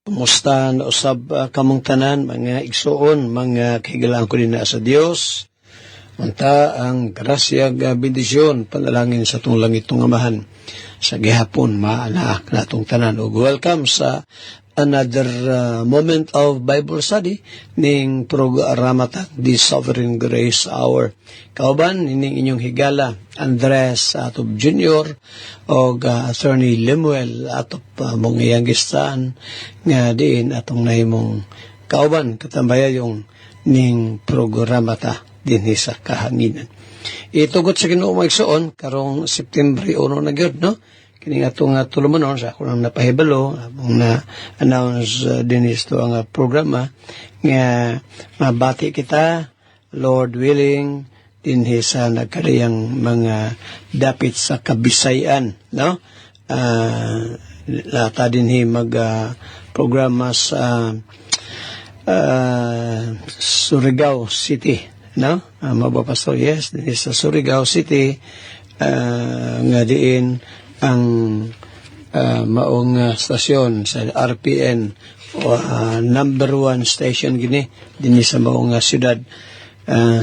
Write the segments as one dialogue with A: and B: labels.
A: Kumusta na usab kamong tanan, mga igsuon, mga kahigalaan ko din na sa Dios. Unta ang grasya bendisyon, panalangin sa itong langit tong amahan. Sa gihapon, maanak na itong tanan. Ug welcome sa another moment of Bible study ning programa ta, The Sovereign Grace Hour. Kauban, ining inyong higala, Andres Atop Jr. o Attorney Lemuel Atop mong iyangistaan nga diin atong nahimong kauban katambaya yung ning programa ta dinhi sa kahanginan. Itugot sa Ginoo magsuon karong September 1 na gyud, no? Kini atong tulumanon sa akong napahibalo among na-announce din ito ang programa nga mabati kita, Lord willing, dinhi sa nagkariyang mga dapit sa Kabisayan, no? Lata dinhi programa sa Surigao City, no? Mabapastor, yes, dinhi sa Surigao City, nga diin ang maong stasyon sa RPN o number 1 station gini dinhi sa maong siyudad.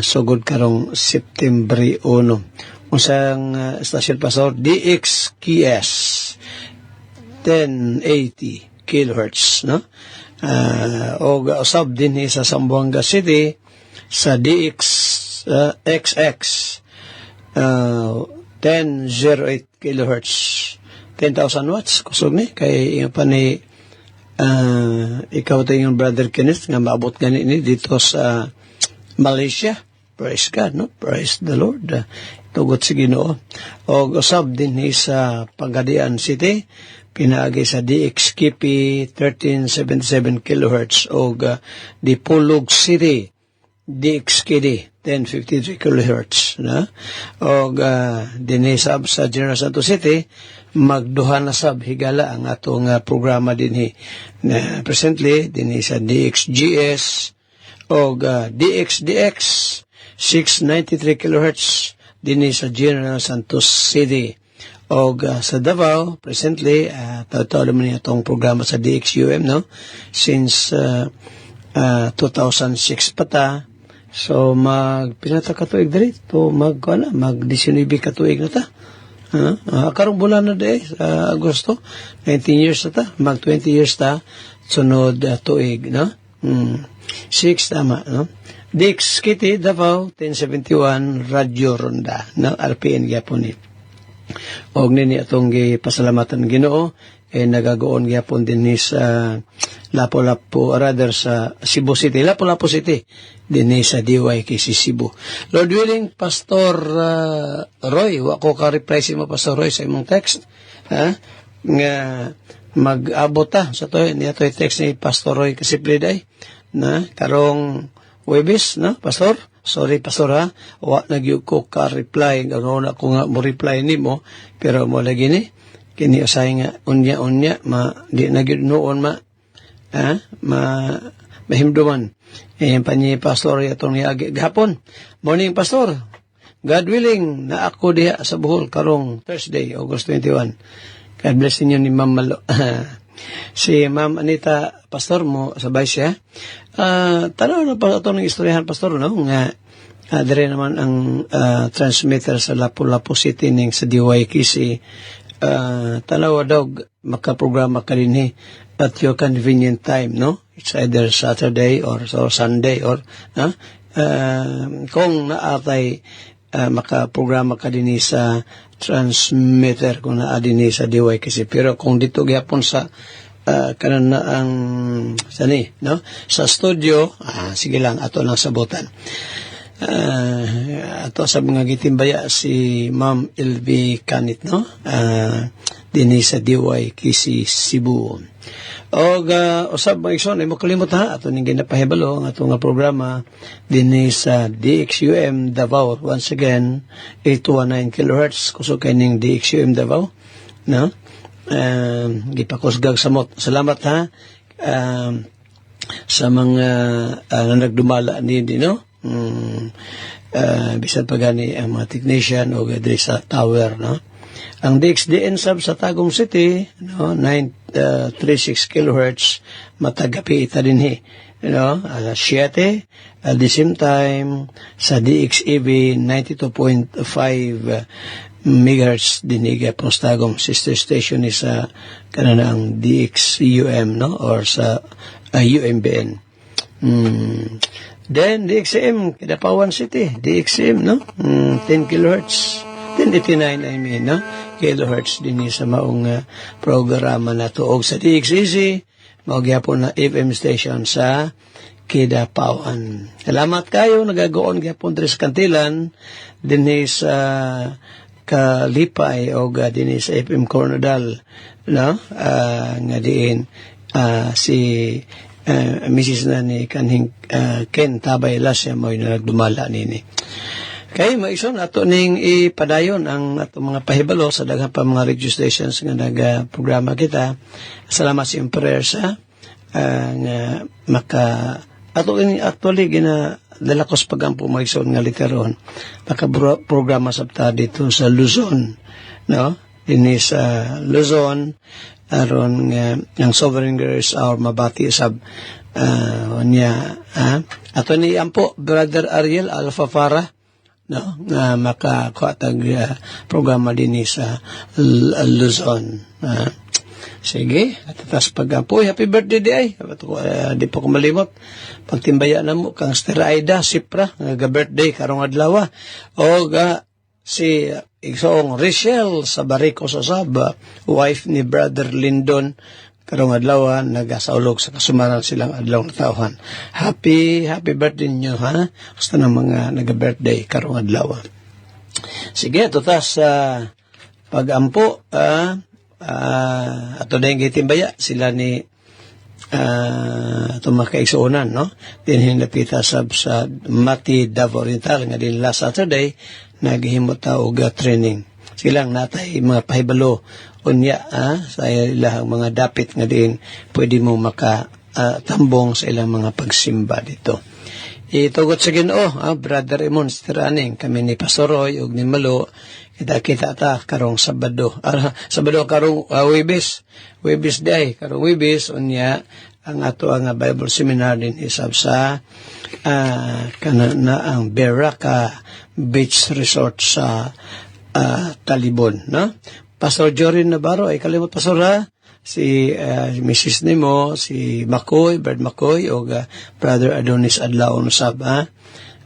A: Sugod karong September 1. Unsang stasyon pastor? DXQS 1080 kHz, no? O usab dinhi sa Zamboanga City sa DXXX 1008 kHz, 10,000 watts kusog ni kay pa ni ikaw tayong brother Kenneth nga maabot gani ni dito sa Malaysia. Praise God, no? Praise the Lord. Tugot si Ginoo. O usab din sa Pagadian City pinaagi sa DXKP 1377 kHz o Dipolog City DXKD 1053 kHz, na? O dinisab sa General Santos City, magduha na sab higala ang atong programa dinhi. Na presently dinhi sa DXGS o DXDX 693 kHz dinhi sa General Santos City. O sa Davao, presently, tawag naman itong programa sa DXUM, no? Since 2006 pa ta. So, pinata katuig dito, mag-19 katuig na ta. Karong bulan na day, sa Agosto, 19 years na ta, mag-20 years ta, sunod tuig, no? 6, tama, no? Dix Kitty, Davao, 1071, Radio Ronda, no? RPN gyapon ni. Og nini atong pasalamatan Ginoo, nagagoon gyapon din ni sa Lapu-Lapu, rather sa Cebu City, Lapu-Lapu City, din sa DYKC Cebu. Lord willing, Pastor Roy, wako ka-reply si mo, Pastor Roy, sa imong text, nga mag-abot ta sa to, niya to text ni Pastor Roy kasi pliday, na karong Webis, no, Pastor? Sorry, Pastor, ha? Wa nagyug ko ka-reply, ganoon ako nga mo reply ni mo, pero mo lagi ni, kini usay nga, unya, di nagyud noon mahimduman. Ayan pa ni Pastor itong niagi gahapon. Morning, Pastor. God willing, na ako diha sa Bohol karong Thursday, August 21. God bless ninyo ni Ma'am Malo. Si Ma'am Anita, Pastor mo, sabay siya. Tanaw na pa ito ng istoryahan, Pastor, no? Nga, dire naman ang transmitter sa Lapu-Lapu City ning sa DYKC. Tanaw daw, makaprograma ka din at your convenient time, no? It's either Saturday or Sunday or kung naatay makaprograma ka din sa transmitter kung naa din sa DYKC. Pero kung dito gyapon sa kanan na ang no? Sa studio, sige lang, ato lang sabutan. Ato sa mga gitimbaya si Ma'am LB Kanit, no? Din sa DYKC Cebu. O usab mga igsoon, ay makalimot ha, ato ning ginapahibalo ang atong programa din sa DXUM Davao. Once again, 819 kHz, kusog kay ning DXUM Davao, no? Gipakusgag samot. Salamat ha, sa mga nagdumala ni no? Bisan pa gani ang mga technician o gadri sa tower, no? Ang DXDN sub sa Tagum City, 936 kHz, matagapi ita din alas 7, at the same time, sa DXEV, 92.5 megahertz diniga pong Tagum sister station ni sa kanang DXUM, or sa UMBN. Then, DXM, Kidapawan City, DXM, 10 kHz, 1089, kilohertz din sa maong programa na tuog sa DXEZ, magyapon na FM station sa Kidapawan. Salamat kayo, nagagoon gyapon diri sa Kantilan, din sa Kalipay, o din sa FM Coronadal, nga diin, si Mrs. na ni kanhing Ken Tabay Lasya mo yung nagdumala nini. Kay maison ato ning ipadayon ang ato mga pahibalo sa daghang pa mga radio stations nga nagaprograma kita. Salamat sa prayer sa nga maka ato ini actually gina dalakos pagampo maison nga literon maka-programa sabta dito sa Luzon, dinhi sa Luzon aron nga ang Sovereign Girls Hour mabati sab niya ato ni ampo Brother Ariel Alfafara nga makakuatag programa din sa Luzon. Sige, atatas pagampo. Happy birthday di ay. Di pa ko malimot. Pagtimbaya na mo kang Sister Aida Sipra nga birthday karong adlaw. O si Igsoong Rachel sa Barico sa Saba, wife ni Brother Lindon, karong adlaw nagasaulog sa kasumaran silang adlaw na tauhan. Happy birthday nyo, Basta ng mga naga-birthday karong adlaw. Sige, tutas pag-ampo, ato na yung gitimbaya, sila ni tumakaisonan, din hinapita sa Mati Davao Oriental, nga din last Saturday, naghihimot og training. Silang natay mga pahibalo unya sa ilang mga dapit nga din pwede mo makatambong sa ilang mga pagsimba dito. Itugot sa Ginoo, Brother Emon Stiraning, kami ni Pasoroy ug ni Malo, kita ta karong Sabado. Sabado karong Webes day, karong Webes unya ang ato ang Bible Seminar din isab sa kanana ang Beraka Beach Resort sa Talibon, Pastor Jorin Navarro, ay kalimot pastor si Mrs. Nemo, si Makoy, Brad Makoy, o Brother Adonis Adlaon Sab,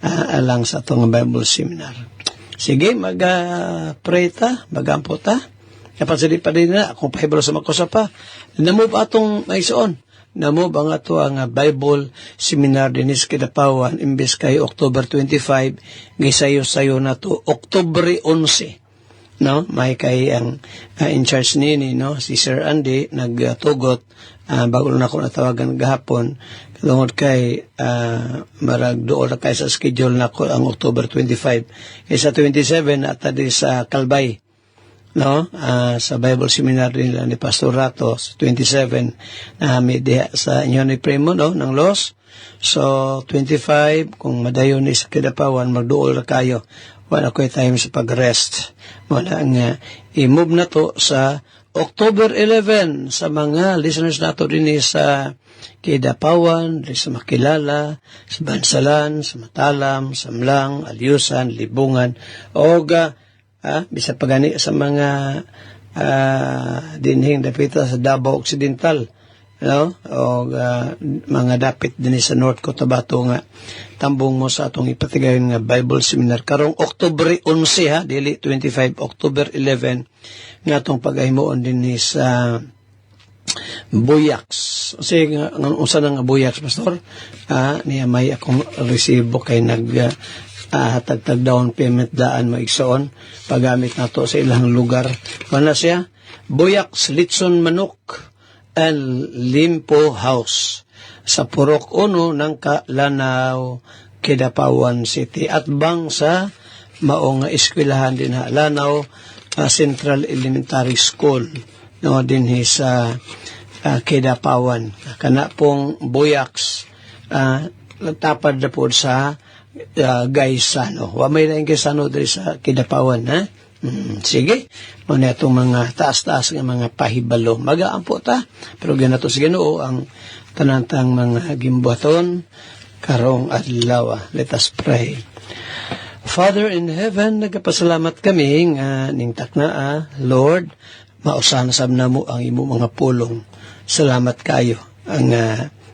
A: alang sa itong Bible Seminar. Sige, mag-pray ta, mag-ampo ta. Kapag pa din na, kung pahibalo sa makusa pa, namo ba atong maisoon? Namo ba nga ito ang Bible Seminar din sa Kidapawan, imbes kay October 25, gisayo-sayo na to October 11. May kay ang in charge nini, si Sir Andy nagtugot bago na ako natawagan gahapon tungod kay marag doon na kay sa schedule na ko ang October 25 sa 27 at di sa Kalbay, sa Bible Seminar nila ni Pastor Rato sa 27 na diha sa inyo ni Primo ng Los. So 25 kung madayon ni sa Kidapawan magduol na kayo, wala ko time sa pag-rest. Wala nga, i-move na to sa October 11 sa mga listeners nato din sa Kidapawan, sa Makilala, sa Bansalan, sa Matalam, Samlang, Alyusan, Libungan, o bisa pagani sa mga dinhing dapita sa Davao Occidental, o mga dapit din sa North Cotabato nga tambong mo sa atong ipatigayon nga Bible Seminar karong October 11 dili 25, October 11 nga atong pagahimoon din ni sa Buyaks. Kasi nga unsa nga Buyaks, Pastor? Niya may akong resibo kay hatag down payment daan maigsoon paggamit nato sa ilang lugar. Kana siya Buyaks Litson Manok and Limpo House sa Purok 1 ng Lanao, Kidapawan City, at bang sa maong eskwelahan din Lanao Central Elementary School din sa Kidapawan. Kana pong Buyaks tapad na po sa Gaisano. Wa may na Gaisano diri sa Kidapawan, Sige, muna itong mga taas-taas ng mga pahibalo. Magaampo ta, pero ganato sa Ginoo ang tanantang mga gimbuhaton karong adlaw. Let us pray. Father in heaven, nagapasalamat kami nga ning takna, Lord, mausahan sab namo ang imo mga pulong. Salamat kayo ang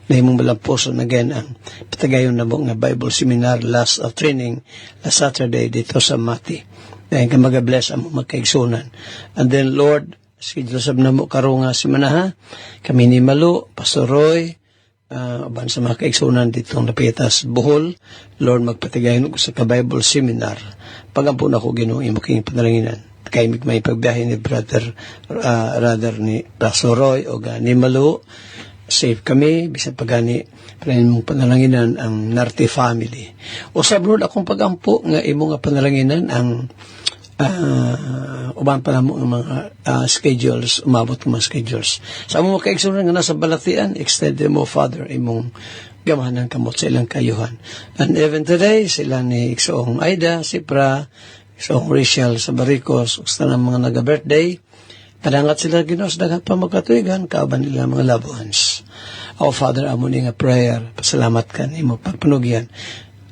A: nahimong malampuson again ang patagayon na mo nga Bible Seminar last training last Saturday dito sa Mati. Dahil ka mag-bless ang magkaigsunan. And then Lord, schedule sab na mo karong si Manaha, kami ni Malu, Pastor Roy, uban sa mga kaigsunan ditong napitas Bohol, Lord, magpatigayon ko sa ka-Bible Seminar. Pagampun ako Ginoo imo king panalanginan. Kay may pagbiyahe ni rather ni Pastor Roy o ni Malu, safe kami, bisan pagani mong panalanginan ang Narte family. O sa Lord, akong pagampo nga imo nga panalanginan ang uban pa mo ang mga schedules, umabot ng mga schedules. Sa mga kaigsunan nga nasa balatian, extend mo, Father, imong gamahan ng kamot sa ilang kayuhan. And even today, sila ni Iksoong Aida, Sipra, Iksoong Rachel sa Baricos, sa mga nag-birthday, padangat sila Ginoo sa daghang pa magkatuigan, kauban nila mga loved ones. O Father, amo ni nga prayer, pasalamat ka nimo pagpanugyan.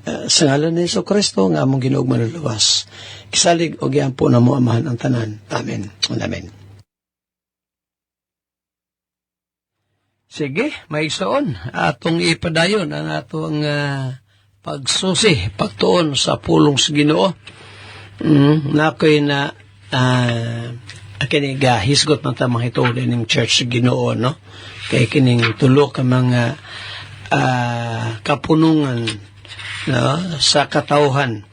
A: Sa ngalan ni Hesus Kristo nga among Ginoo manluluwas. Kisalig og giampo na mo amahan ang tanan. Amen. Amen. Sige, may isoon. Atong ipadayon ang atong pagsusi, pagtuon sa pulong sa Ginoo. Nakoy na kiniga hisgot man ta mga hituli ning church sa Ginoo, no? Kay kining tulo ka mga kapunungan, no, sa katawhan,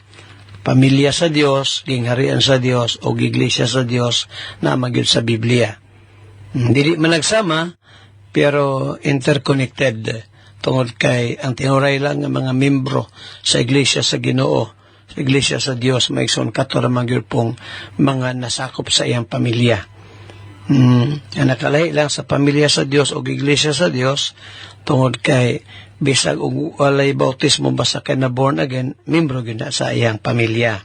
A: pamilya sa Dios, gingharian sa Dios o iglesia sa Dios na magyud sa Biblia. Dili man nagsama pero interconnected tungod kay ang tinuray lang ng mga membro sa iglesia sa Ginoo, sa iglesia sa Dios, maigsoon kato ra magyud pong mga nasakop sa iyang pamilya. Nakalahi lang sa pamilya sa Dios o iglesia sa Dios tungod kay bisag og walay bautismo basta kay na born again, membro gyud na sa iyang pamilya.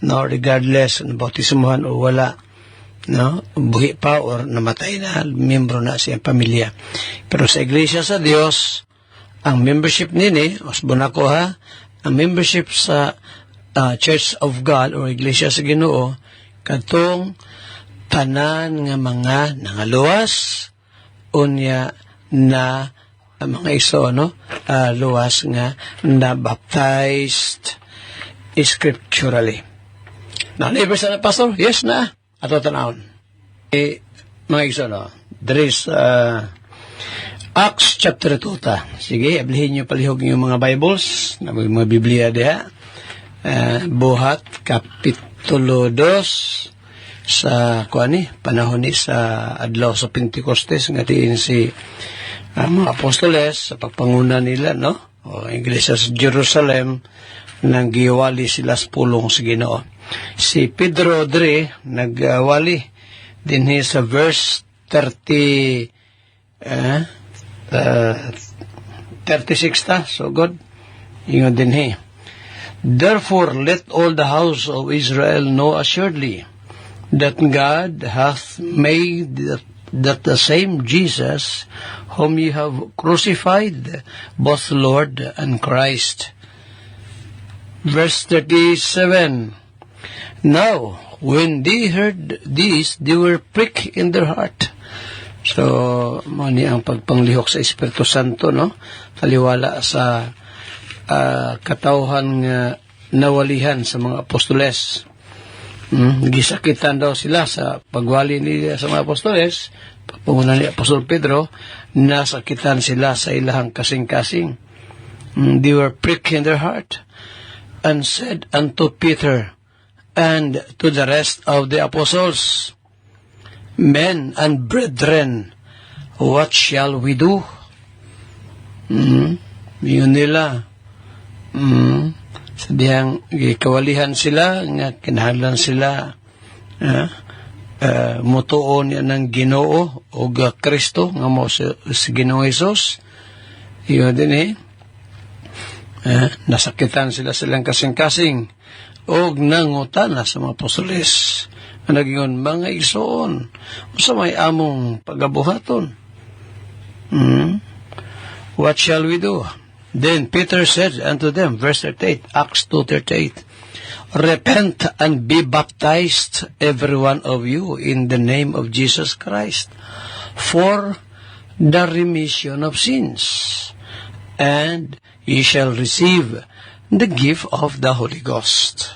A: No, regardless na bautismohan o wala, no, buhi pa or namatay na, membro na sa iyang pamilya. Pero sa iglesia sa Dios, ang membership nini, osbon ako ha, ang membership sa Church of God o iglesia sa Ginoo katong tanan nga mga nangaluwas unya na mga iso, no, luwas nga na baptized scripturally. Na-neighbors na, Pastor? Yes na. Ato tanawon. Mga iso, no, there is Acts chapter 2 ta. Sige, ablihin nyo palihog yung mga Bibles, mga Biblia diha. Buhat, Kapitulo 2, sa kuani panahon ni sa adlaw sa Pentecostes nga diin si mga apostoles sa pagpanguna nila, no, o iglesia sa Jerusalem nang giwali sila sa pulong sa Ginoo. Si Pedro dre nagwali dinhi sa verse 36 ta, so good ingon dinhi. Therefore let all the house of Israel know assuredly that God hath made that the same Jesus whom ye have crucified, both Lord and Christ. Verse 37. Now, when they heard this, they were pricked in their heart. So, mani ang pagpanglihok sa Espiritu Santo, no? Taliwala sa katawhan nga nawalihan sa mga apostoles. Gisakitan daw sila sa pagwali nila sa mga apostoles, pagpunguna ni Apostol Pedro, nasakitan sila sa ilahang kasing-kasing. They were pricked in their heart, and said unto Peter and to the rest of the apostles, Men and brethren, what shall we do? Yun nila. Sabihang kawalihan sila nga kinahanglan sila mutuon yan ng Ginoo o Kristo nga mo si Ginoong Hesus. Iyon din nasakitan sila silang kasing-kasing og nangutana sa mga apostoles nga nagingon mga igsoon usa may among pagabuhaton. What shall we do? Then Peter said unto them, verse 38, Acts 2:38, repent and be baptized every one of you in the name of Jesus Christ for the remission of sins, and ye shall receive the gift of the Holy Ghost.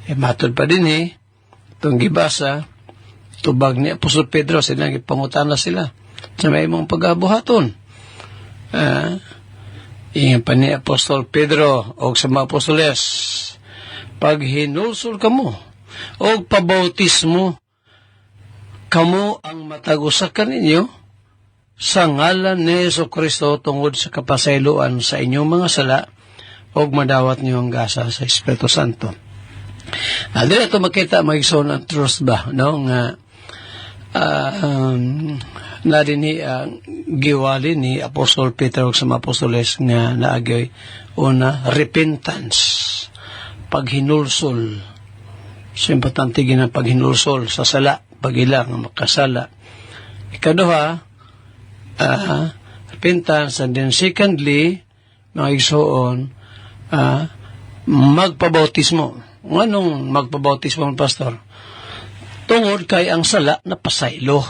A: Matod pa din itong gibasa, tubag ni Apostol Pedro, silang ipangutana sila sa may mong pag-abuhaton. Ingan pa ni Apostol Pedro o sa mga apostoles, pag hinulsol kamo o pabautismo, kamo ang matagusakan ninyo sa ngalan ni Jesucristo tungod sa kapasayloan sa inyong mga sala o madawat niyo ang gasa sa Espiritu Santo. Dili ito makita mag-igsoon ang trust ba, no? Nga na din giwali ni Apostol Peter sa mga apostoles nga naagyoy una repentance, paghinulsol. So importante gina paghinulsol sa sala, pagilang makasala. Ikaduha, repentance, and then secondly, mga igsoon, magpabautismo. Anong magpabautismo ng pastor? Tungod kay ang sala na pasaylo.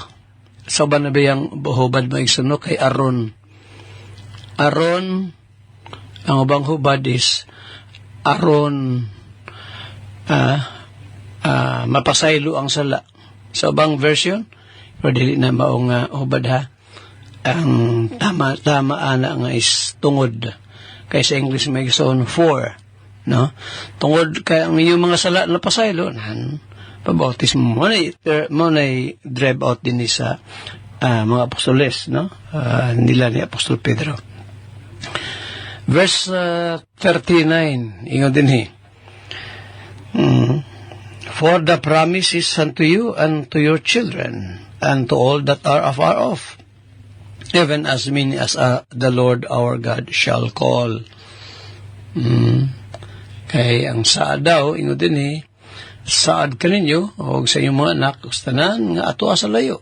A: So ba na ba yung hubad mo igsuno kay Aron? Aron, ang ubang hubad is Aron, mapasaylo ang sala. Sa ubang version, pero dili na maong hubad ha. Ang tama ana nga is tungod. Kay sa English may igsoon for, no? Tungod kay ang iyong mga sala na pasaylo, pabautismo mo na drive out din sa mga apostoles, no? Nila ni Apostol Pedro. Verse 39, ingon din for the promise is unto you and to your children and to all that are afar off, even as many as the Lord our God shall call. Kay ang saad daw, ingon din saad ka ninyo o sa inyong mga anak ustanan nga ato sa layo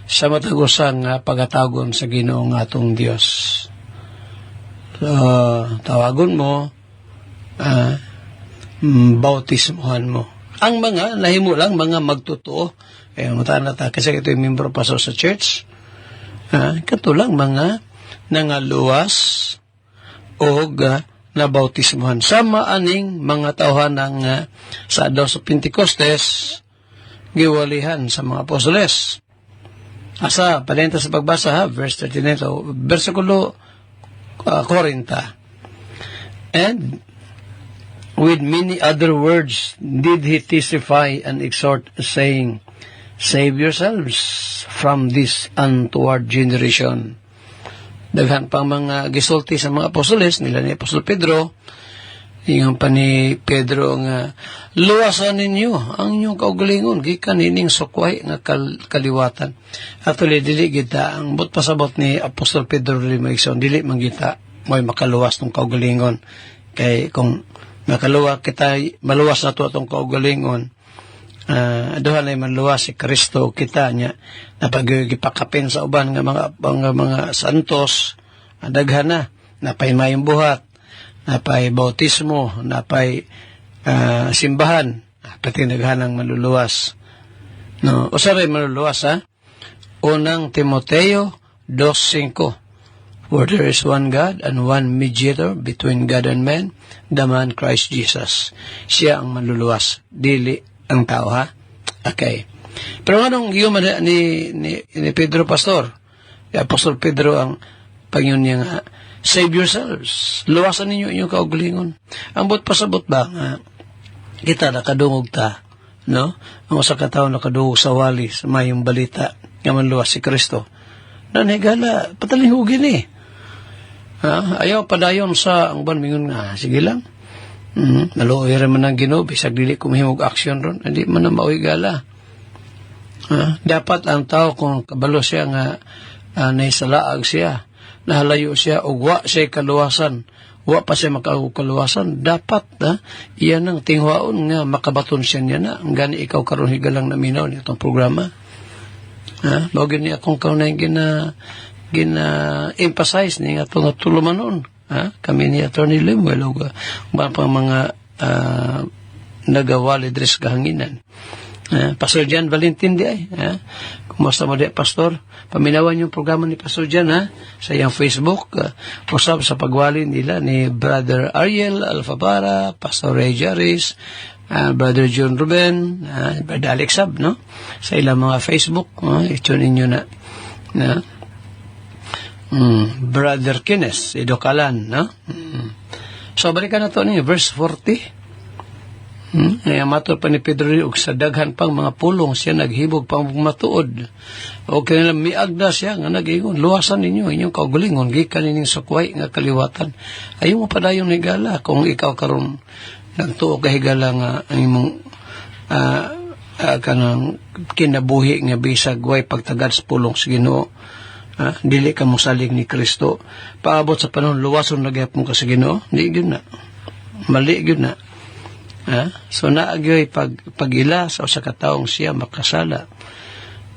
A: sa matagusang pagatagon sa Ginoong atong Dios. So, tawagon mo, bautismohan mo. Ang mga nahimo lang mga magtotoo, matanata kasi ito yung membro paso sa church, katulang mga nangaluwas o na bautismohan. Sama aning mga tauhan ng sa daw sa Pentecostes, giwalihan sa mga apostoles. Asa, palenta sa pagbasa ha, verse 39, versikulo 40. And with many other words did he testify and exhort, saying, save yourselves from this untoward generation. Daghan pang mga gisulti sa mga apostoles nila ni Apostol Pedro, ingon pa ni Pedro nga luwasan ninyo ang inyong kaugalingon gikan hining sukway nga kaliwatan. Actually dili kita ang but pasabot ni Apostol Pedro Limagson, dili man kita moy makaluwas tong kaugalingon. Kay kung makaluwa kita maluwas na to atong kaugalingon, duha na manluwas si Kristo kita nya napagipakapin sa uban nga mga santos, daghan na napay mayong buhat, napay bautismo, napay simbahan, pati naghanang maluluwas. No, usaray maluluwas ha. Unang Timoteo 2:5. For there is one God and one mediator between God and man, the man Christ Jesus. Siya ang maluluwas, dili ang tao ha. Okay. Pero anong human ni Pedro Pastor? Apostol Pedro ang Panginoon niya nga, save yourselves. Luwasan ninyo inyong kaugalingon. Ang bot pasabot ba nga, kita nakadungog ta, no? Ang usa ka tawo nakadungog sa wali, sa mayong balita, nga manluwas si Kristo. Nanhigala, patalihugin ayaw padayon sa, ang ban mingon nga, sige lang. Naluoy rin man ang Ginoo, bisag dili kumihimog aksyon ron, hindi man na mauhigala. Dapat ang tao kung kabalo siya nga naisalaag siya, nahalayo siya, ugwa siya kaluwasan, wa pa siya makaluwasan, dapat iyan ang tingwaon nga makabaton siya niya na. Gani ikaw karon higalang naminaw niya itong programa. Mao gini akong kaunay gina-emphasize ni nga itong tulumanon. Kami ni Attorney Lemuel o pang mga nagawali dres kahanginan. Pastor Jan Valentin di ay. Kumusta mo di, Pastor? Paminawan yung programa ni Pastor Jan sa iyang Facebook. Usap sa pagwali nila ni Brother Ariel Alfabara, Pastor Ray Jaris, Brother John Ruben, Brother Alex Sab, no? Sa ilang mga Facebook, ito ninyo na. Brother Kines, Idokalan, no? So, balikan na ito verse 40. Ngayon matod pa ni Pedro og sa daghan pang mga pulong siya naghibog pang matuod. O kanilang miagda siya nga nagingon, luwasan ninyo inyong kaugalingon, gikan nining sukway nga kaliwatan. Ayaw mo padayon higala kung ikaw karon nagtuo ka higala nga ang imong kanang kinabuhi nga bisag way pagtagad sa pulong sa Ginoo. Dili ka mosalig ni Kristo. Paabot sa panahon luwason na gyapon ka sa Ginoo, di gyud na. Mali gyud na. So naagyoy pagila sa usa ka taong siya makasala.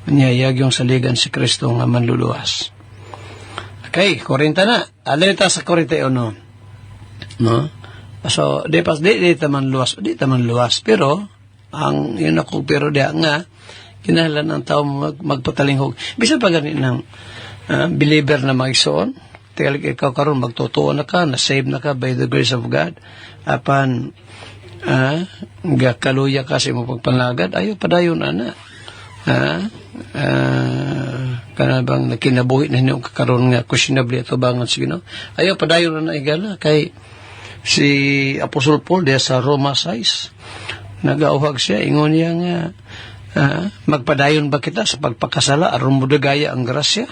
A: Niyayag yung saligan si Kristo nga manluluwas. Okay, 40 na. Alita sa 41. No? So, di taman luwas. Pero, ang yun ako, pero di nga, kinahanglan ng tao magpatalinghog. Bisan pa ganit ng believer na magsoon, tingalik ikaw karon magtotoo na ka, na-save na ka by the grace of God. Apan, gakaluya kasi mo pagpanlagad, ayaw padayon ana. Kana bang nakinabuhi na niyo kakaroon nga questionable ito bangan sige no. Ayaw padayon na igala kay si Apostol Paul diya sa Roma 6 nagauhag siya ingon niya nga magpadayon ba kita sa pagpakasala aron modagaya ang grasya?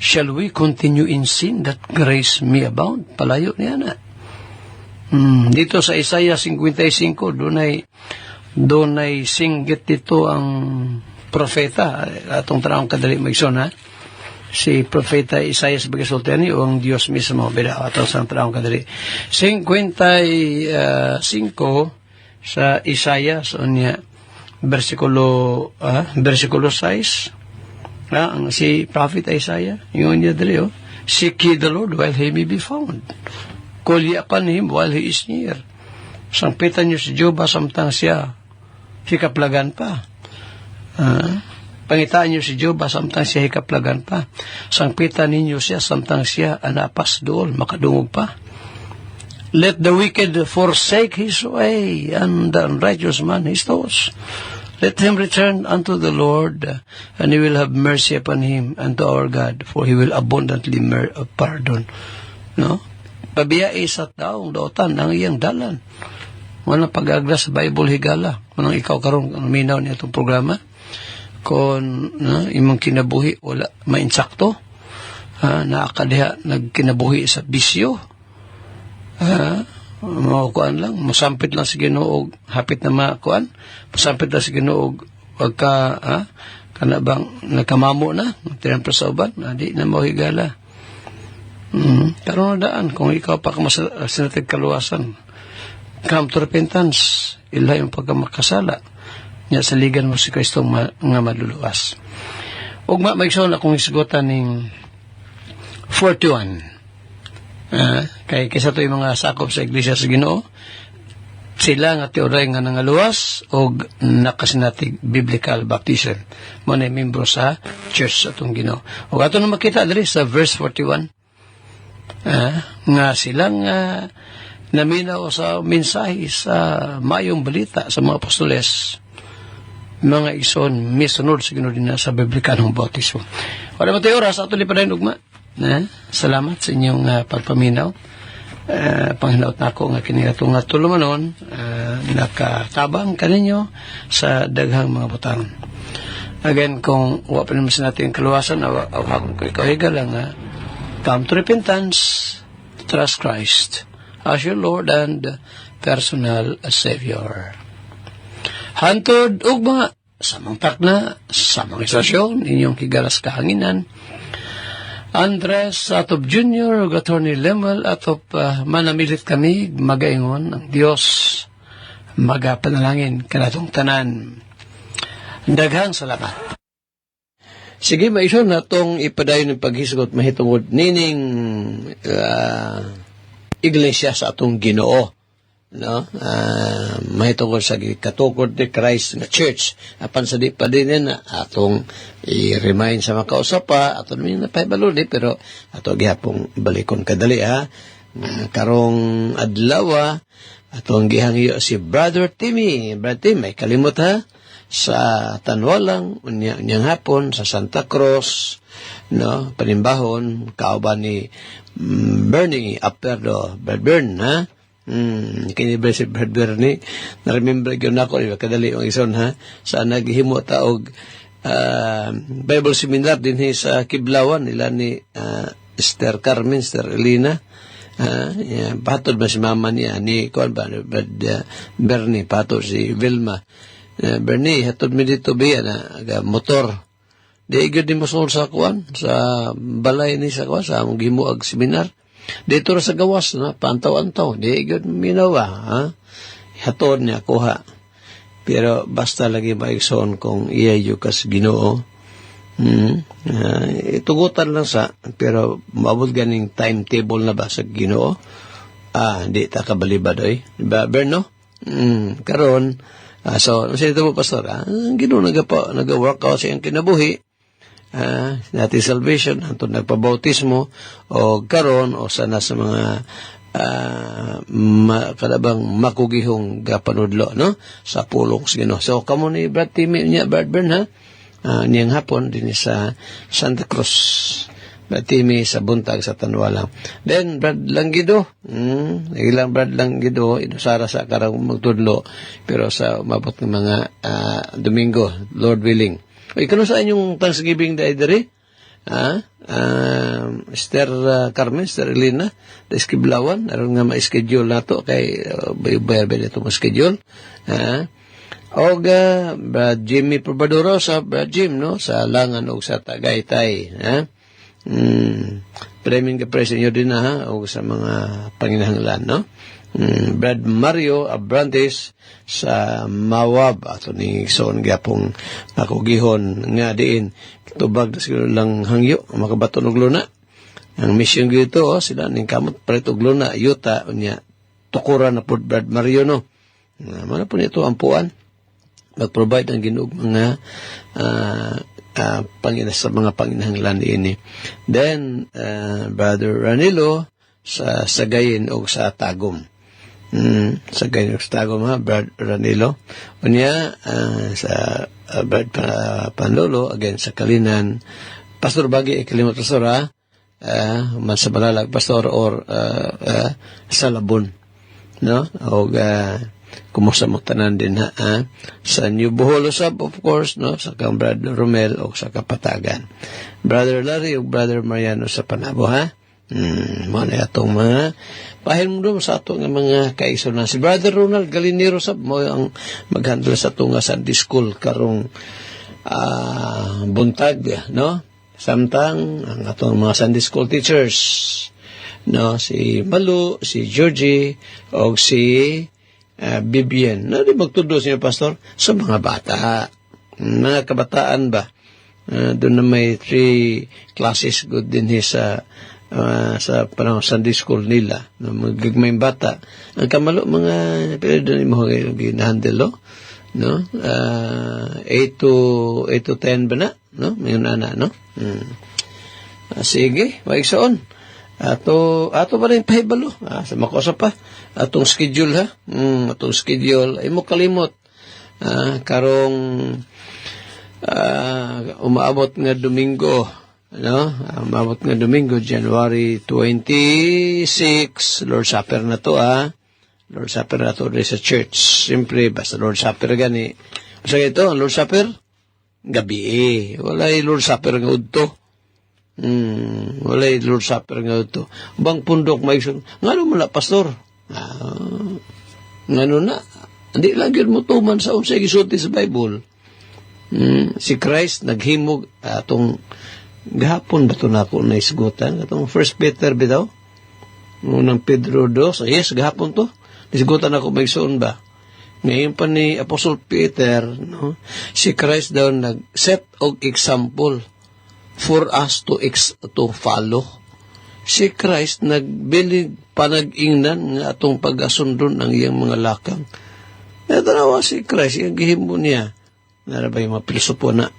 A: Shall we continue in sin that grace may abound? Palayo niya na. Dito sa Isaiah 55 dunay singgit dito ang propeta atong tanawang kadali maigsoon si propeta Isaiah sebagai sultani o ang Diyos mismo bida atong sa tanawang kadali 55 sa Isaiah so niya versikulo 6 ang si prophet Isaiah yun niya dali seek ye the Lord while he may be found. Call ye upon him while he is near. Sangpitan niyo si Joba samtang siya hikaplagan pa. Pangitaan niyo si Joba samtang siya hikaplagan pa. Sangpitan ninyo siya samtang siya anapas dool, makadungog pa. Let the wicked forsake his way, and the unrighteous man his thoughts. Let him return unto the Lord, and he will have mercy upon him, and to our God, for he will abundantly pardon. No? Pabiyai sa taong dautan ang iyang dalan. Walang pag-agla sa Bible higala. Kung ikaw karon minaw niya itong programa, kung imong kinabuhi, wala mainsakto, naakadiha, nagkinabuhi sa bisyo, makukuan lang, masampit lang sa Ginoo, hapit na makuan, masampit lang sa Ginoo, pagka, kanabang nakamamo na, tinampa sa uban, di na mahigala. Karon na daan kung ikaw pa sinatig kaluwasan come to repentance ila yung pagkamakasala niya saligan mo si Kristo nga maluluwas ug maigsoon akong isgutan ning 41 kay kaysa to yung mga sakop sa iglesia sa Ginoo sila nga teoray nga nangaluwas o nakasinatig biblical baptism mo na membro sa church sa itong Ginoo o ato na makita diri sa verse 41 nga silang naminaw sa mensahe sa mayong balita sa mga apostoles mga ison misunod sa Ginoo din sa biblikanong bautismo. Wala mo tayo oras ato lipaday ugma. Salamat sa inyong pagpaminaw. Panghinaot na ako nga kinigatong nga tulumanon nakatabang kaninyo sa daghang mga butang. Again, kung wala pa naman sa natin kaluwasan awag ko ikaw higala nga come to repentance, trust Christ as your Lord and personal Savior. Hantod og mga samang takna, samang istasyon, inyong kigalas kahanginan. Andres atop Junior ug Attorney Lemuel atop manamilit kami magaingon ang Dios magapanalangin kanatong tanan. Daghang salamat. Sige, maison na itong ipadayon ng paghisgot mahitungod nining iglesia sa atong Ginoo. No? Mahitungod sa katukod ni Christ nga church. Apan sa di pa din na atong i-remind sa mga kausapa, atong namin napahibalo di, pero atong gihapong balikon kadali karong adlaw atong gihangyo si Brother Timmy. Brother Timmy, may kalimot sa Tanwalang, unyang hapon, sa Santa Cruz, no, panimbahon, kauban ni Bernie Aperdo, Brad Bern, kinibay si Brad Bernie, na-remember yun ako, kadali yung ison, sa naghihimo taog Bible Seminar din sa Kiblawan, nila ni Sister Carmen, Sister Elena, patod ba si mama niya, ni Brad Bernie, patod si Vilma, Bernie, hatod mi dito biya na motor. Di igod ni mosul sa kuwan, sa balay ni sa kuwan, sa among gimuag seminar. Dito ra sa gawas, pantaw-antaw. Di igod minawa, hatod niya kuha. Pero basta lagi maigsoon kung iyayo kas Ginoo. Itugutan lang sa, pero maabot ganing timetable na ba sa Ginoo? Di ta kabalibad oy. Diba, Berno? Karon, so, kasi ito mo, Pastor, Ginoo nag-workout sa iyang kinabuhi, natin salvation, hantong nagpabautismo, o karon o sana sa mga kadabang makugihong gapanudlo, no? Sa pulong sa Ginoo. So, kamo ni Brad Timmy niya, Brad Bern, niyang hapon, din sa Santa Cruz. Brad Timmy sa buntag sa Tanwalang. Then, Brad Langgido. Ilang Brad Langgido, inusara sa karang magtudlo. Pero sa umabot ng mga Domingo, Lord willing. Kano sa inyong Thanksgiving day dere? Sister Carmen, Sister Elena, da Iskiblawan. Aron nga ma-schedule na to. Kay bayar ba ito ma-schedule? Brad Jimmy Probadoro sa Brad Jim, no? Sa Langan o sa Tagaytay. Preming ka-presyo nyo din o sa mga panginahanglan, no? Brad Mario Abrantes sa Mawab ato ni Son Gapong nakugihon nga diin tubag na siguro lang hangyo makabaton og luna ang mission gito sila ning kamot preto og luna yuta unya tukuran na pud Brad Mario, no? Mana po nito ampuan mag-provide ang Ginoo mga sa mga panginahanglan ini. Then Brother Ranilo sa Sagayin o sa Tagum. Sagayin o sa Tagum, Brother Ranilo. Unya sa Brad Panlolo, again sa Kalinan. Pastor Bagi, ikalimot Pastor, man sa Balalag, Pastor, or sa Labon. No? O kumusta mo tanan din sa New Bohol Usab, of course, no? Sa kang Brother Romel o sa Kapatagan. Brother Larry o Brother Mariano sa Panabo, Mga atong mga pahil mo doon sa atong mga kaiso na. Si Brother Ronald Galinero sab mo ang mag-handle sa atong Sunday School karong buntag, no? Samtang ang atong mga Sunday School teachers, no? Si Malu, si Georgie, o si Bibian. Di magtudo siya, Pastor? Sa mga bata. Mga kabataan ba? Doon na may 3 classes good din sa panahon Sunday School nila. Magagmayng bata. Ang kamalo, mga pero doon mo ginahandle, no? 8 to 10 ba na? No? Mayroon na, no? Sige, maigsoon. Ato pa rin pahibalo. Sa makosa pa. Atong schedule, atong schedule. Ay mo kalimot. Karong umaabot nga Domingo. No? Umaabot nga Domingo, January 26. Lord Supper na to, Lord Supper na to sa church. Siyempre, basta Lord Supper gani. Basta ito, ang Lord Supper, gabi Walay Lord Supper nga udto. Walay Lord Supper nga udto. Bang pundok maigsoon. Ngano mo na, Pastor? Ngano na? Hindi lang yun mo tuman sa unsay gisulti sa Bible. Si Christ naghimog atong Gahapon ba ito na ako naisgutan? Itong First Peter bitaw? Unang Pedro 2. Yes, gahapon to. Naisgutan ako magsuon ba? Ngayon pa ni Apostle Peter, no? Si Christ daw nag-set og example for us to follow. Si Christ nagbilig panag-ingnan nga atong pag-asundon ang iyang mga lakang. Natanawa si Christ, yung gihimo niya. Narabay mga pilosopo na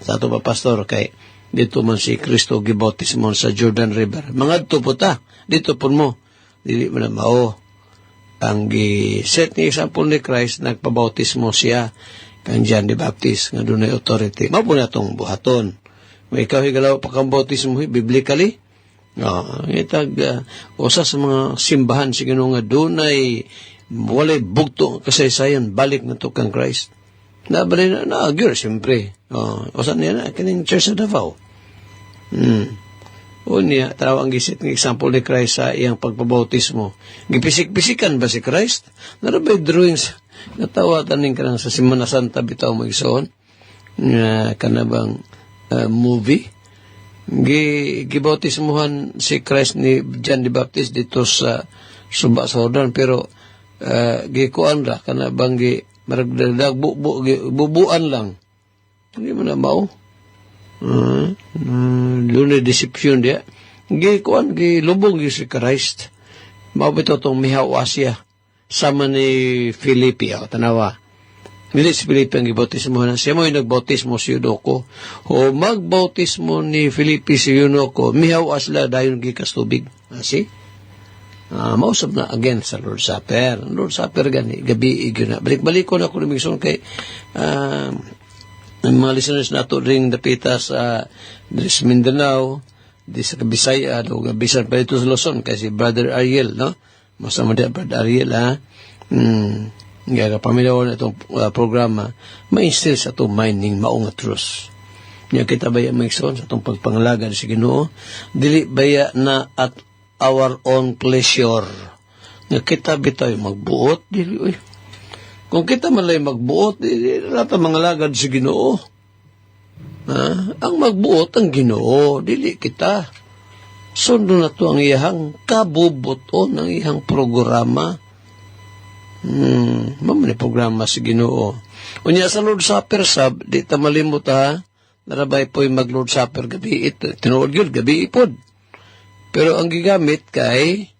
A: sa ato pa pastor kay dito man si Kristo gibautismo sa Jordan River. Mga dito po ta, dito po mo. Dili mo na mao. Ang set ni example ni Christ, nagpabautismo siya kang John the Baptist, nga doon ay authority. Mao po na itong buhaton. May ikaw higalaw pa kang bautismo, biblically. Itag, usa sa mga simbahan, sige nga doon ay walay bugto kasaysayan, balik na to kang Christ. Nabalay na, agyur, siyempre. Usa niya na, kining Church sa Davao. O niya, tawag ang gisit ng example ni Christ sa iyang pagpabautismo. Gipisik-pisikan ba si Christ? Narabay drawings, natawatan ning kanang sa Semana Santa bitaw mo igsoon, kanabang movie. Gibautismuhan si Christ ni John the Baptist dito sa Suba sa Jordan, pero gikuan ra kanabang maragdag bubuan lang. Hindi mo na mao. Doon na deception dia. Gikuan gilubong si Christ. Mao bitaw tong mihaw Asia sama ni Filipe tanawa. Dili si Filipe ang gibautismo na. Siya mo yung nagbautismo si Yunoko. O magbautismo ni Filipe si Yunoko, mihaw asla dayon gikas tubig. See? Mausap na again sa Lord Supper. Lord Supper gani, gabi igyo na. Balik-balik ko na ako lumingson kay ang mga listeners nato ring dapita sa Mindanao, di sa Kabisaya, o Bisan pa ito sa Luzon, kasi Brother Ariel, no? Masama din Brother Ariel, ha? Nga kapamilaw na itong programa, ma-instill sa itong mining maong truth. Nga kita baya maigsoon sa itong pagpangalagan sa Ginoo, dili baya na at our own pleasure. Nga kita bitaw magbuot, dili, uy. Kung kita malay magbuot, dili lahat ang mga lagad sa Ginoo. Ang magbuot ang Ginoo, dili kita. Sundo na to ang iyang kabubuton, ang iyang programa. Mamani programa sa Ginoo. Unya sa Lord Supper sab, di ta malimot ha, narabay po'y mag Lord Supper gabi ito. Tinuod yun, gabi ipod. Pero ang gigamit kay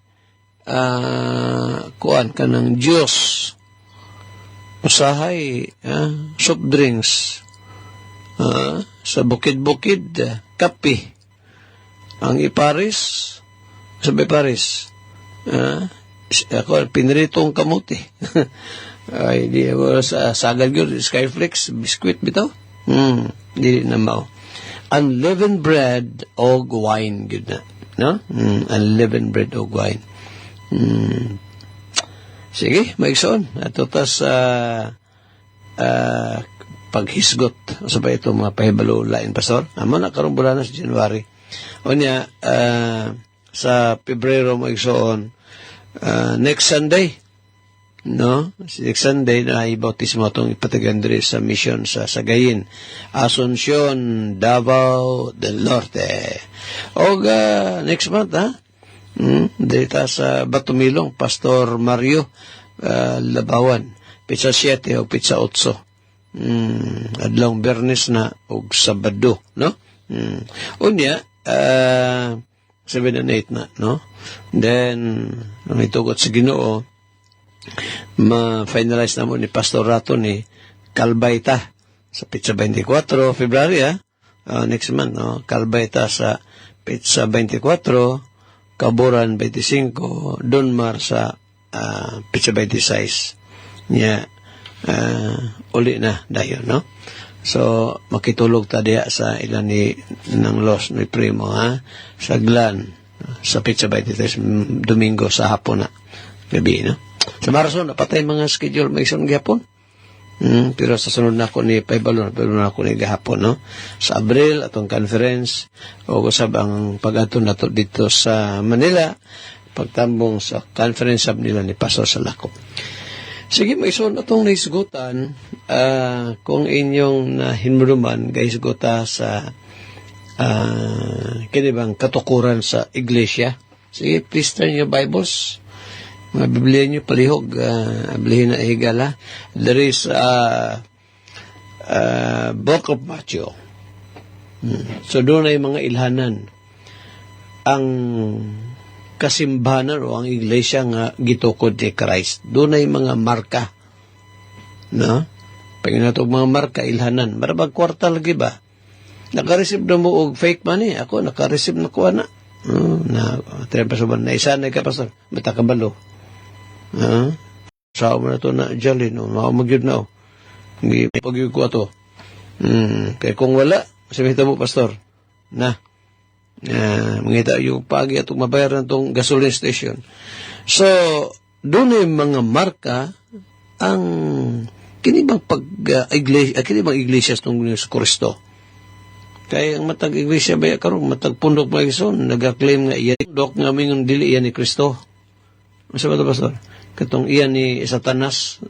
A: kuan ka ng Diyos. Usahay, soft drinks, sa bukid-bukid, kape. Ang iparis, sabi paris, ako, pinritong kamuti. Ay, di ako sa sagad yun, Skyflakes, biskuit bitaw. Di na mao. Unleavened bread o wine, good na. No? Unleavened bread o wine. Sige, maigsoon. Ato ta sa paghisgot. Sabay ito mga pahibalo lain, Pastor. Amo na karong bulan na sa January. O niya, sa Pebrero maigsoon, next Sunday, no? Next Sunday na ibautismo itong ipatagandri sa mission sa Sagayin, Asuncion, Davao del Norte. O next month, dito sa Batumilong, Pastor Mario Labawan, pizza 7 o pizza 8. Adlong Bernes na o Sabado, no? Unya, 7 and 8 na, no? Then, ang itugot sa Ginoo, ma-finalize na mo ni Pastor Rato ni Calbayta sa Pizza 24, February, next month, no? Calbayta sa Pizza 24, Kaburan 25, Donmar sa Pizza 26. Nya, uli na dayon, no? So, makitulog ta diya sa ilan ni ng Los ni Primo, sa Glan, sa Pizza 23, Domingo sa hapon na, gabi, no? Sa Marason, napatay mga schedule may isang gihapon. Pero sa sunod na ako ni Paibalon, pero na ako ni gahapon, no? Sa Abril, atong conference, o kusab ang pag-ato na to dito sa Manila, pagtambong sa conference sab nila ni Pastor Salakop. Sige, may ison atong naisgutan, kung inyong nahinmuruman, gaisguta sa kini bang katukuran sa iglesia. Sige, please turn your Bibles. Mga Biblia nyo, palihog, bilihin na higala. There is Book of Matthew. So, doon ay mga ilhanan. Ang kasimbahanan o ang iglesia nga gitukod ni Christ. Doon ay mga marka. No? Pag natog mga marka, ilhanan. Marabag kwarta lagi ba? Nakareceive na mo og fake money. Ako, nakareceive na ko na. Na isa na ka, pastor. Mata kabalo. Sao mo na to na jali, no? Makamagyod na, hindi pagyod ko ato. Kaya kung wala, sabihin mo, pastor, mangita yung pagi atong mabayaran tong gasoline station. So, doon ay mga marka ang kinibang iglesia ng Kristo. Kaya ang matag iglesia ba karon matag pundok ba ison nagaklaim nga iyan dok nga mingon dili iyan ni Kristo. Masa ba to, pastor? Katong iyan ni Satanas,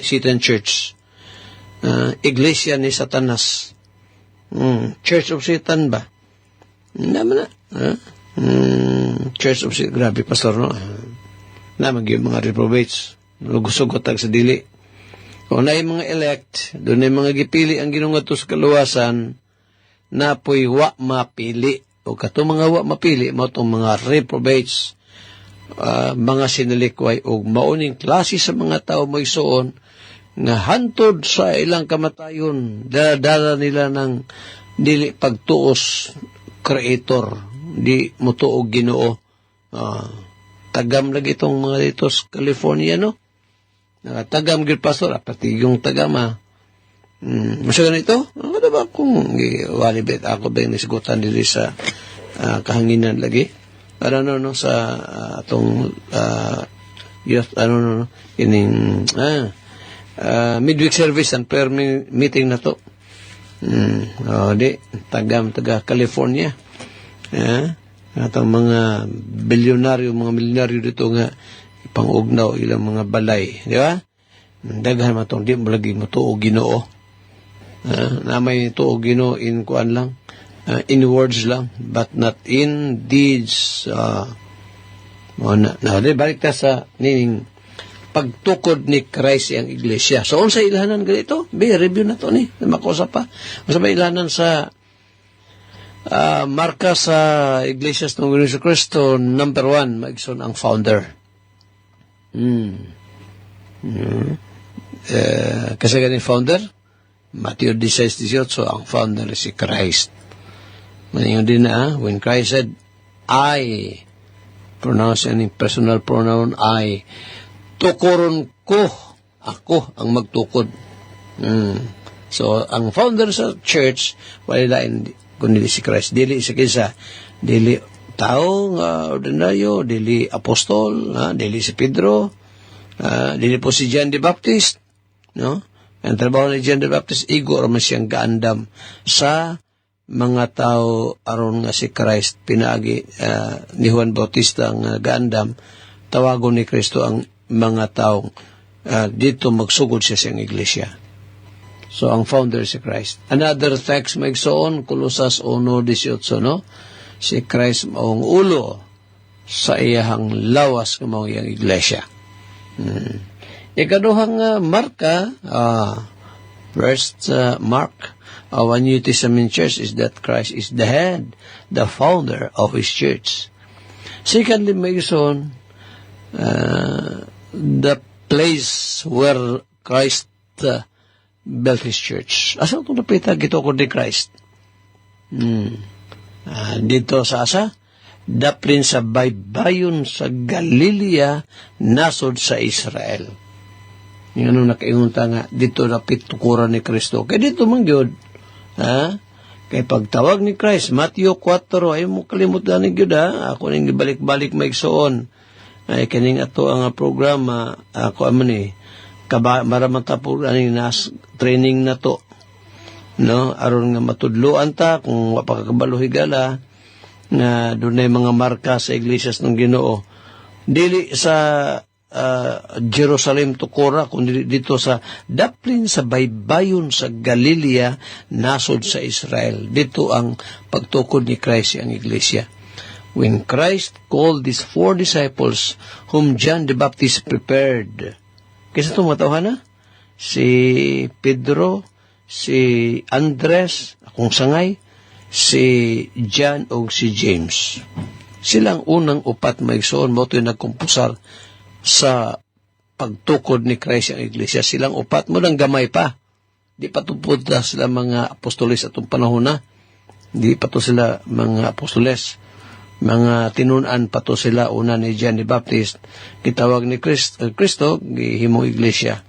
A: Satan Church. Iglesia ni Satanas. Church of Satan ba? Naman na. Church of Satan. Grabe, pastor, no? Naman yung mga reprobates. Lugusugot sa dili. Kung na yung mga elect, doon ay mga gipili ang ginungato sa kaluwasan na po'y wa mapili. O katong mga wa mapili, mo itong mga reprobates, mga sinalikway o mauning klase sa mga tao may suon nga hantod sa ilang kamatayon dala nila ng dili pagtuos creator di mutuog Ginoo. Tagam lagi itong mga dito sa California, no? Tagam gid, pastor, pati yung tagama masya ganito ano ba kung walibet ako ba yung nisigutan dili sa kahanginan lagi para no sa atong youth ining midweek service and prayer meeting na to. Taga California. Atong mga milyonaryo dito nga ipangugnaw ilang mga balay, di ba? Daghan matong di mo lagi matuog Ginoo. Na may tuog Ginoo in kuan lang. In words lang, but not in deeds. Balik ta sa nining pagtukod ni Christ ang iglesia. So, sa ilahanan ganito, review na to ni. Makusa pa. Sa ilahanan sa marka sa iglesia ng Jesu Cristo, number 1, maigsoon ang founder. Kasi ganing founder, Matthew 16:18, ang founder si Christ. Maningon din na, when Christ said, I, pronounce any personal pronoun, I, tukuron ko, ako ang magtukod. So, ang founder sa church, wala kundi si Christ. Dili si kinsa, dili tao, ordinaryo, dili apostol, dili si Pedro, dili po si John the Baptist, no? Ang trabaho ni John the Baptist, igo raman siyang gaandam sa mga tao aron nga si Christ pinaagi ni Juan Bautista ang gaandam tawagon ni Kristo ang mga taong dito magsugod siya sa iglesia. So ang founder si Christ. Another text maigsoon Kolosas 1:18, no? Si Christ maong ulo sa iyang lawas nga mao iyang iglesia. Ikaduhang marka first Mark, our New Testament church is that Christ is the head, the founder of His church. Secondly, maigsoon the place where Christ built His church. Asa itong napita gitukod ni Christ? Dito sa asa? Daplin sa baybayon sa Galilea, nasod sa Israel. Yung ano nakaingunta nga, dito napit tukuran ni Kristo. Kaya dito mangyod, kaya pagtawag ni Christ, Matthew 4, ayaw mo kalimutan ni Gyud, ako nang balik-balik maigsoon. Ay kaning ato ang programa, ako maramata po training na to, no? Aron nga matudloan ta, kung mapakakabalo higala, nga doon na mga marka sa iglesias ng Ginoo. Dili sa Jerusalem to Cora, kundi dito sa daplin sa baybayon sa Galilea, nasod sa Israel. Dito ang pagtukod ni Christ ang iglesia. When Christ called these 4 disciples whom John the Baptist prepared. Kasi itong matawhan na? Si Pedro, si Andres, akong sangay, si John o si James. Silang unang upat maigsoon mo ito'y nagkumpusar sa pagtukod ni Christ ang iglesia. Silang upat mo lang gamay pa. Di pa tupod na sila mga apostoles atong panahon na. Di pa to sila mga apostoles. Mga tinunan pa to sila una ni John the Baptist. Gitawag ni Kristo, gihimo iglesia.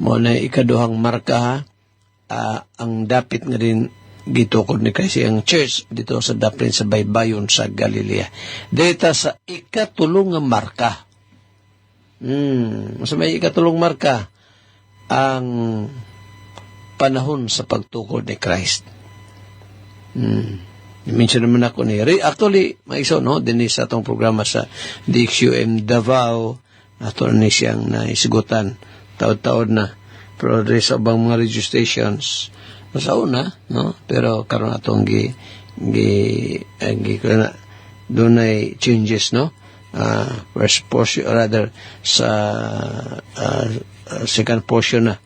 A: Mo na ikaduhang marka ha. Ang dapit nga din gitukod ni Christ ang church dito sa daplin sa baybayon sa Galilea. Dito sa ikatulong nga marka. Sa may ikatulong marka ang panahon sa pagtukod ni Christ. I-mention naman ako ni actually, maiso, no? Dinis sa itong programa sa DXUM Davao, ato ni siyang naisigutan, taod-taod na. Pero rin sa bang mga radio stations, sa una, no? Pero karon atong doon ay changes, no? First portion, rather, sa second portion na,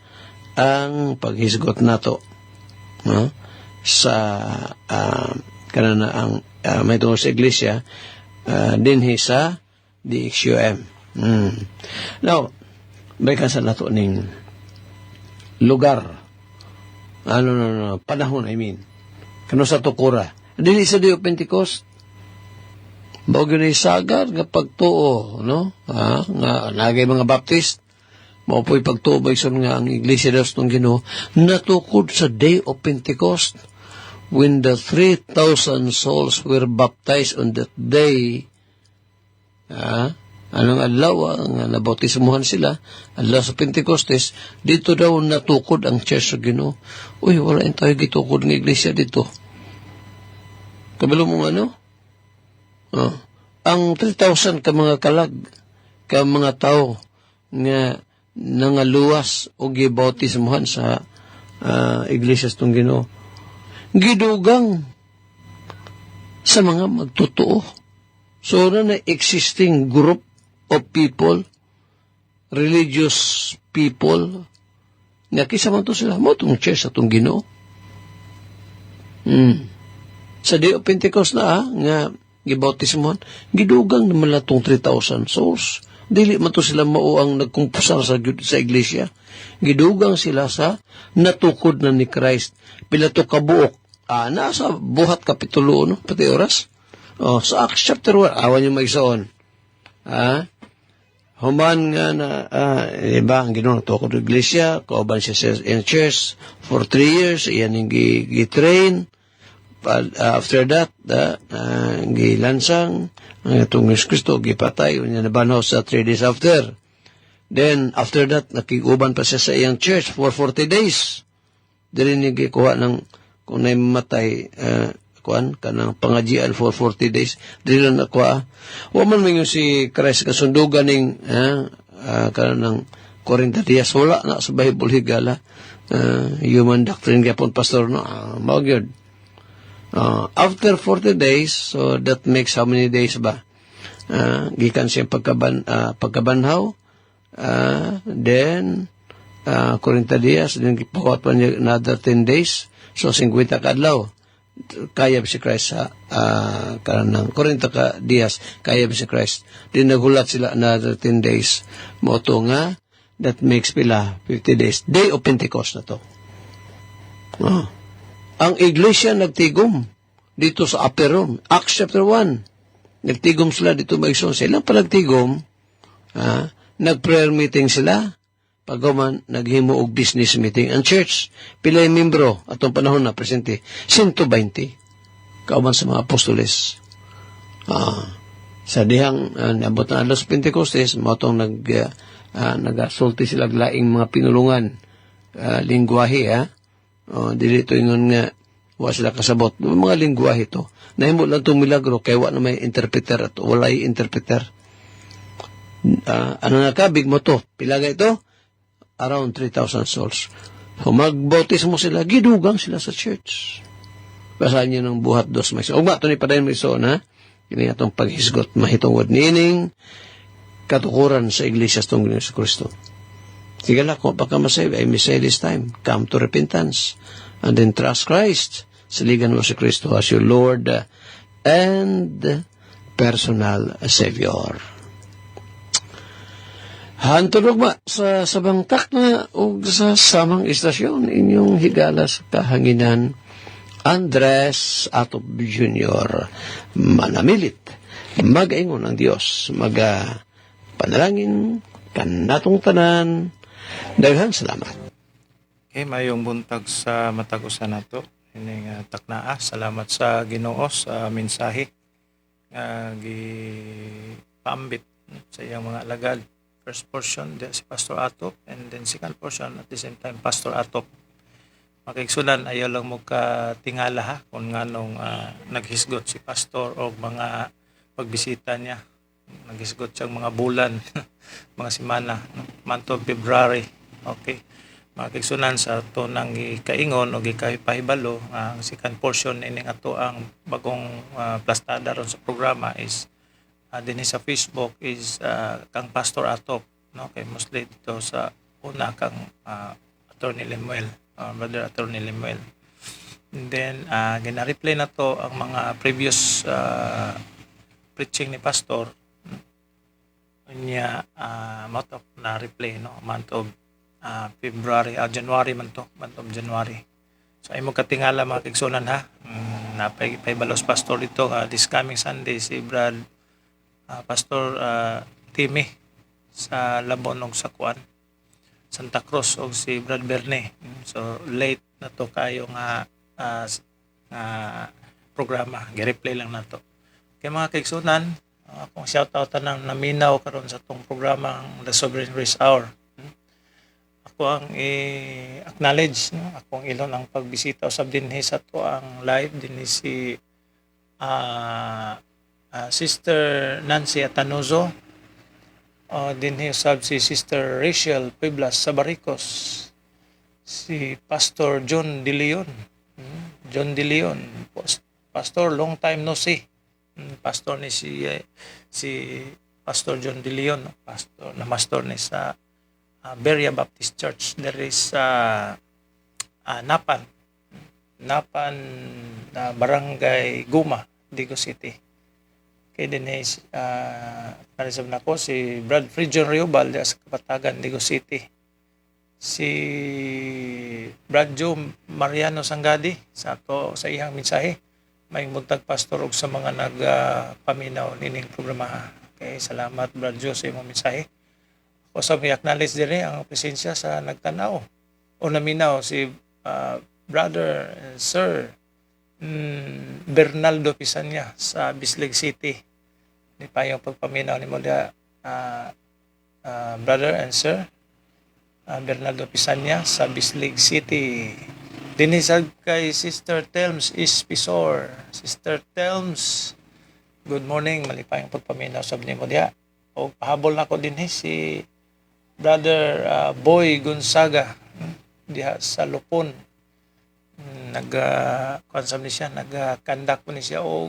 A: ang paghisgot nato, no? Sa kanana ang may tungkol sa iglesia dinhi sa DXUM. Now, balikan sa nato ning lugar, panahon, I mean, kano sa tukura dili sa Day of Pentecost, bago ni sagad nga pagtuo, no? Nga nagay mga Baptist mao po'y pagtuo ba nga ang iglesia dos tong Ginoo natukod sa Day of Pentecost, when the 3,000 souls were baptized on that day. Anong adlaw nga nabautismuhan sila, adlaw sa Pentecostes, dito daw natukod ang church sa Ginoo. Uy, wala yung tayo gitukod ng iglesia dito. Kabalo mo ano? Ang 3,000 ka mga kalag, ka mga tao nga nangaluwas o gibautismuhan sa iglesia sa Ginoo, gidugang sa mga magtotoo. So, na existing group of people, religious people, nga kisama to sila, mo itong church sa itong Ginoo. Sa Day of Pentecost na, nga gibautismuhan, gidugang naman lang itong 3,000 souls. Dili man to sila mauang nagkumpusar sa iglesia. Gidugang sila sa natukod na ni Christ. Pila to kabuok. Nasa Buhat Kapitulo 1, pati oras. Sa Acts chapter 1, awan yung maisaon. Human nga na, iba, ang Ginoo natukod ng iglesia, kauban siya in church for 3 years, iyan yung gitrain. After that, gilansang, ang itong Yesus Kristo, gipatay, unya nabanhaw sa 3 days after. Then, after that, nakiguban pa siya sa iyang church for 40 days. Dili niya gikuha ng kung na mamatay, kanang pangajian for 40 days, dili lang nakuha. Waman mo yung si Christ kasundugan ng kanang 40 dias, wala na sa Bible higala. Human doctrine yapon pastor, no? Magyod. After 40 days, so that makes how many days ba? Gikan siya pagkabanhaw, then 40 dias, then pagkawat pa niya another 10 days, so 50 kadlaw. Kaya si Christ sa kanang 40 ka dias, kaya si Christ. Then nagulat sila another 10 days. Moto nga, that makes pila 50 days. Day of Pentecost na to. Ang iglesia nagtigom dito sa Aperon. Acts chapter 1. Nagtigom sila dito maigsoon. Sila pa nagtigom, nag-prayer meeting sila. Pagkaman, naghimo og business meeting. Ang church, pila yung membro atong panahon na presente, 120. Kauban sa mga apostoles. Sa dihang nabot na alas Pentecostes, matong nag-asulti sila laing mga pinulungan, lingwahe, dili ito yung nga, wa sila kasabot. Mga lingwahe to. Nahimo lang itong milagro, kaya wa na may interpreter at walay interpreter. Ano na ka, big mo to. Pila ka ito? Around 3,000 souls. So, magbautismo sila, gidugang sila sa church. Basahin niyo ng buhat 2 mais. O ba, ito ni Padayon Maison, ha? Kini atong paghisgot, mahitungod nining, katukuran sa iglesia itong Ginoong Kristo. Sige lang, kung pagkamasave, I may say this time, come to repentance, and then trust Christ. Saligan mo si Kristo as your Lord and personal Savior. Hantulog ba sa bangtak na o sa samang istasyon inyong higala sa kahanginan Andres Atop Jr. manamilit mag-ingon ang Diyos panalangin kanatong tanan. Daghang salamat.
B: Okay, mayong buntag sa matagusan nato ining taknaa. Salamat sa Ginoo sa mensahe nga gipaambit sa iyang mga alagad. First portion si Pastor Atop, and then second portion at the same time Pastor Atop. Makiksulan, ayaw lang mo ka tingala ha kung nganong naghisgot si Pastor o mga pagbisita niya. Naghisgot siyang mga bulan, mga simana, month of February. Okay. Makiksulan sa ito nang ikaingon o ikahipahibalo, ang second portion ining ato ang bagong plastada ron sa programa is din sa Facebook is kang Pastor Atop, no? Kay mostly dito sa una kang Attorney Lemuel, Brother Attorney Lemuel. And then gina-replay na to ang mga previous preaching ni Pastor niya, month of na replay, no? Month of February, January man to, month of January. So ay mo katingala mga kigsunan ha. Napay-balos Pastor dito this coming Sunday si Pastor Timmy sa Labonog sa Kuan, Santa Cruz, o si Brad Berne. So late na to kayo nga programa, gi-replay lang na to. Kaya mga kaigsunan, akong shoutout ng naminaw karon sa tong programa ang The Sovereign Grace Hour. Ako ang i-acknowledge, no? Akong ilon ang pagbisita usab dinhi sa to ang live dinhi si Sister Nancy Atanozo, dinhi usab si Sister Rachel Pueblas Sabaricos, si Pastor John De Leon, Pastor long time no see, pastor ni si Pastor John De Leon, no? Pastor ni sa Berea Baptist Church there is Napan Barangay Guma, Digo City. Kay Denise narisab na ko si Brad Frigion Riobal sa Kapatagan, Digo City. Si Brad Joe Mariano Sangadi sa iyang mensahe may buntag pastor og sa mga nagpaminaw nining programa. Okay, salamat Brad Joe sa imong mensahe. O sa i-acknowledge dire ang presensya sa nagtanaw o naminaw si Brother and Sir Bernaldo Pisanya sa Bislig City. Di pa yung pagpaminaw ni mo da Brother and Sir Bernaldo Pisanya sa Bislig City. Dinisag kay Sister Telms Ispisor. Sister Telms, good morning. Malipay ang pagpaminaw sa ni mo diha. O pahabol na ko din si Brother Boy Gonzaga diha sa Lupon. Nag-consume ni siya, nag-conduct po ni siya o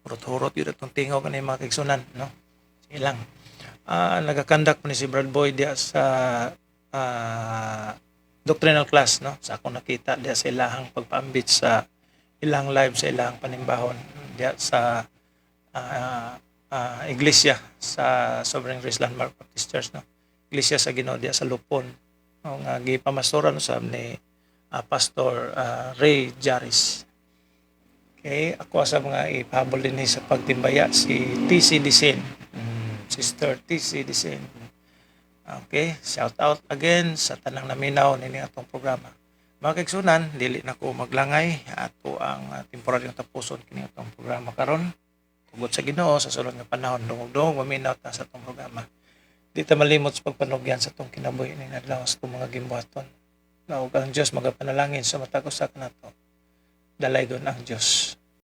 B: hurot-hurot yun itong tingaw ka na yung mga kiksunan, no? Sige lang. Nag-conduct po ni si Brad Boy diha sa doctrinal class, no? Sa akong nakita diha sa ilahang pagpaambit sa ilang live sa ilahang panimbahon diha sa iglesia sa Sovereign Grace Landmark Baptist Church, no? Iglesia sa Ginoo diha sa Lupon. Ang gipamastoran sa ni Pastor Ray Jaris. Okay, ako sa mga ipahabol din sa pagtimbaya si TC Disin. Sister TC Disin. Okay, shout out again sa tanang naminaw nini atong programa. Mga kaigsunan, dili na ko maglangay ato ang temporaryong tapuson kini atong programa karon. Tugod sa Ginoo sa sulod nga panahon dungog-dungog maminaw ta sa atong programa. Di ta malimot sa pagpanugyan sa itong kinabuhi ni adlaw sa itong mga gimbuhaton. Naog ang Diyos magapanalangin sa matag usa kanato. Dalaygon ang Diyos.